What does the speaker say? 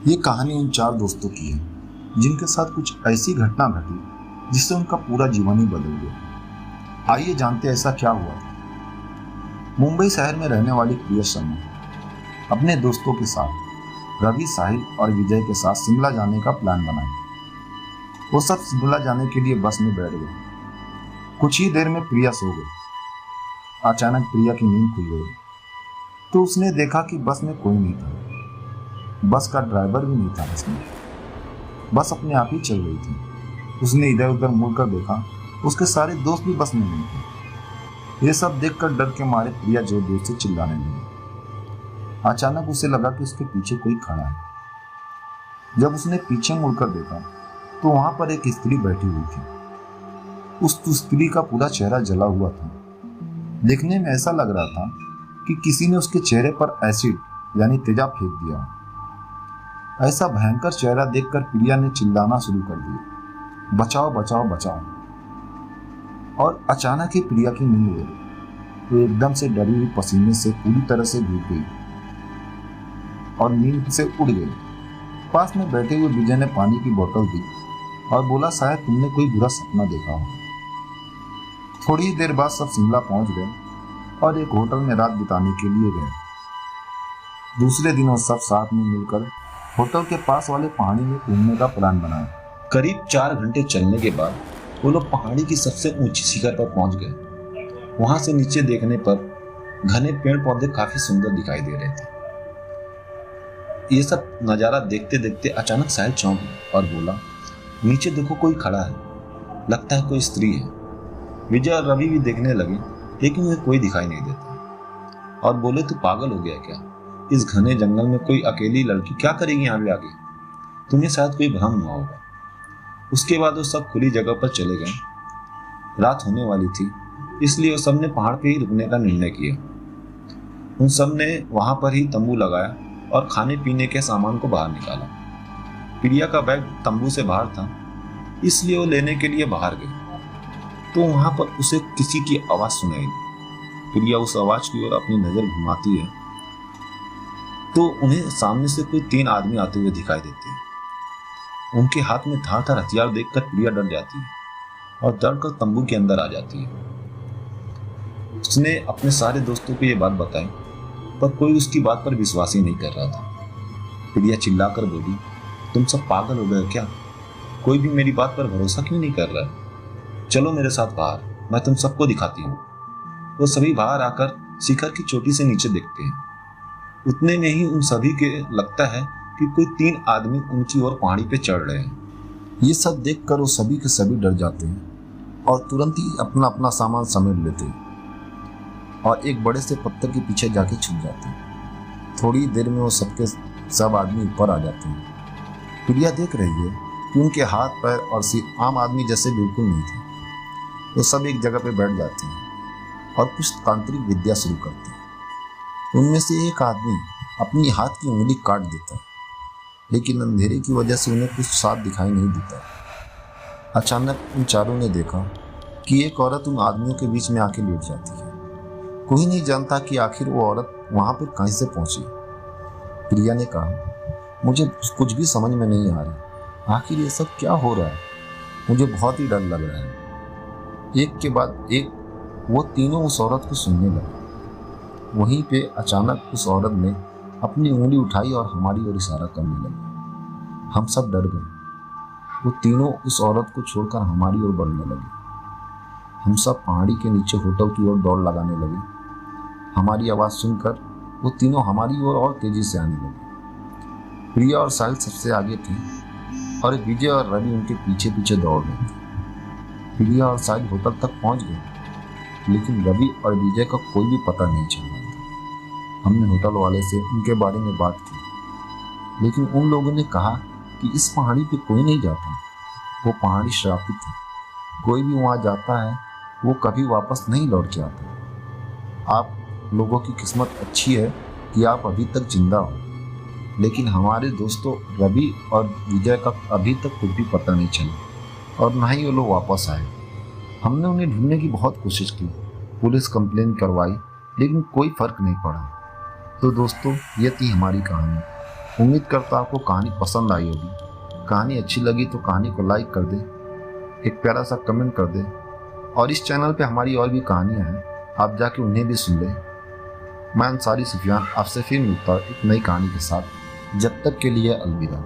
ये कहानी उन चार दोस्तों की है जिनके साथ कुछ ऐसी घटना घटी जिससे उनका पूरा जीवन ही बदल गया। आइए जानते हैं ऐसा क्या हुआ था। मुंबई शहर में रहने वाली प्रिया शर्मा अपने दोस्तों के साथ रवि, साहिल और विजय के साथ शिमला जाने का प्लान बनाई। वो सब शिमला जाने के लिए बस में बैठ गए। कुछ ही देर में प्रिया सो गई। अचानक प्रिया की नींद खुल गई तो उसने देखा कि बस में कोई नहीं था। बस का ड्राइवर भी नहीं था इसमें। बस अपने आप ही चल रही थी। उसने इधर उधर मुड़कर देखा, उसके सारे दोस्त भी बस में नहीं थे। ये सब देखकर डर के मारे प्रिया जोर जोर से चिल्लाने लगी। अचानक उसे लगा कि उसके पीछे कोई खड़ा है। जब उसने पीछे मुड़कर देखा तो वहां पर एक स्त्री बैठी हुई थी। उस स्त्री का पूरा चेहरा जला हुआ था। देखने में ऐसा लग रहा था कि किसी ने उसके चेहरे पर एसिड यानी तेजाब फेंक दिया। ऐसा भयंकर चेहरा देखकर प्रिया ने चिल्लाना शुरू कर दिया, बचाओ बचाओ बचाओ। और अचानक ही प्रिया की नींद उड़ गई। वो एकदम से डरी हुई पसीने से पूरी तरह से भीग गई और नींद से उड़ गई। पास में बैठे हुए विजय ने पानी की बोतल दी और बोला, शायद तुमने कोई बुरा सपना देखा हो। थोड़ी देर बाद सब शिमला पहुंच गए और एक होटल में रात बिताने के लिए गए। दूसरे दिन वो सब साथ में मिलकर होटल के पास वाले पहाड़ी में घूमने का प्लान बनाया। करीब 4 घंटे चलने के बाद वो लोग पहाड़ी की सबसे ऊंची शिखर पर पहुंच गए। वहां से नीचे देखने पर घने पेड़ पौधे काफी सुंदर दिखाई दे रहे थे। ये सब नजारा देखते देखते अचानक साहिल चौंक गया और बोला, नीचे देखो, कोई खड़ा है, लगता है कोई स्त्री है। विजय और रवि भी देखने लगे लेकिन उन्हें कोई दिखाई नहीं देता और बोले, तू पागल हो गया क्या? इस घने जंगल में कोई अकेली लड़की क्या करेगी यहाँ पे आके? तुम्हें शायद कोई भ्रम हुआ होगा। उसके बाद वो सब खुली जगह पर चले गए। रात होने वाली थी इसलिए वो सब ने पहाड़ पे ही रुकने का निर्णय किया। उन सब ने वहां पर ही तंबू लगाया और खाने पीने के सामान को बाहर निकाला। प्रिया का बैग तंबू से बाहर था इसलिए वो लेने के लिए बाहर गई तो वहां पर उसे किसी की आवाज सुनाई दी। प्रिया उस आवाज की ओर अपनी नजर घुमाती है तो उन्हें सामने से कोई 3 आदमी आते हुए दिखाई देते हैं। उनके हाथ में धारदार हथियार देखकर प्रिया डर जाती है और दौड़कर तंबू के अंदर आ जाती है। उसने अपने सारे दोस्तों को ये बात बताई पर कोई उसकी बात पर विश्वास ही नहीं कर रहा था। प्रिया चिल्लाकर बोली, तुम सब पागल हो गए क्या? कोई भी मेरी बात पर भरोसा क्यों नहीं कर रहा? चलो मेरे साथ बाहर, मैं तुम सबको दिखाती हूँ। वो सभी बाहर आकर शिखर की चोटी से नीचे देखते हैं। उतने में ही उन सभी के लगता है कि कोई 3 आदमी ऊंची और पहाड़ी पे चढ़ रहे हैं। ये सब देखकर वो सभी के सभी डर जाते हैं और तुरंत ही अपना अपना सामान समेट लेते हैं और एक बड़े से पत्थर के पीछे जाके छुप जाते हैं। थोड़ी देर में वो सबके सब आदमी ऊपर आ जाते हैं। प्रिया देख रही है कि उनके हाथ पैर और सिर आम आदमी जैसे बिल्कुल नहीं थे। वो सब एक जगह पे बैठ जाते हैं और कुछ तांत्रिक विद्या शुरू करते हैं। उनमें से एक आदमी अपनी हाथ की उंगली काट देता है लेकिन अंधेरे की वजह से उन्हें कुछ साफ दिखाई नहीं देता। अचानक उन चारों ने देखा कि एक औरत उन आदमियों के बीच में आके लेट जाती है। कोई नहीं जानता कि आखिर वो औरत वहां पर कैसे पहुंची। प्रिया ने कहा, मुझे कुछ भी समझ में नहीं आ रही, आखिर ये सब क्या हो रहा है? मुझे बहुत ही डर लग रहा है। एक के बाद एक वो तीनों उस औरत को सुनने लगे। वहीं पे अचानक उस औरत ने अपनी उंगली उठाई और हमारी ओर इशारा करने लगी। हम सब डर गए। वो तीनों उस औरत को छोड़कर हमारी ओर बढ़ने लगे। हम सब पहाड़ी के नीचे होटल की ओर दौड़ लगाने लगे। हमारी आवाज़ सुनकर वो तीनों हमारी ओर और तेजी से आने लगे। प्रिया और साहिल सबसे आगे थे और विजय और रवि उनके पीछे पीछे दौड़ रहे थे। प्रिया और साहिल होटल तक पहुंच गए लेकिन रवि और विजय का कोई भी पता नहीं चल रहा था। हमने होटल वाले से उनके बारे में बात की लेकिन उन लोगों ने कहा कि इस पहाड़ी पे कोई नहीं जाता, वो पहाड़ी श्रापित है। कोई भी वहाँ जाता है वो कभी वापस नहीं लौट के आता। आप लोगों की किस्मत अच्छी है कि आप अभी तक जिंदा हो, लेकिन हमारे दोस्तों रवि और विजय का अभी तक कुछ भी पता नहीं चला और ना ही वो लोग वापस आए। हमने उन्हें ढूंढने की बहुत कोशिश की, पुलिस कंप्लेन करवाई लेकिन कोई फर्क नहीं पड़ा। तो दोस्तों, ये थी हमारी कहानी। उम्मीद करता हूँ आपको कहानी पसंद आई होगी। कहानी अच्छी लगी तो कहानी को लाइक कर दे, एक प्यारा सा कमेंट कर दे, और इस चैनल पे हमारी और भी कहानियाँ हैं, आप जाके उन्हें भी सुन लें। मैं अंसारी सुफियान आपसे फिर मिलता हूँ एक नई कहानी के साथ। जब तक के लिए अलविदा।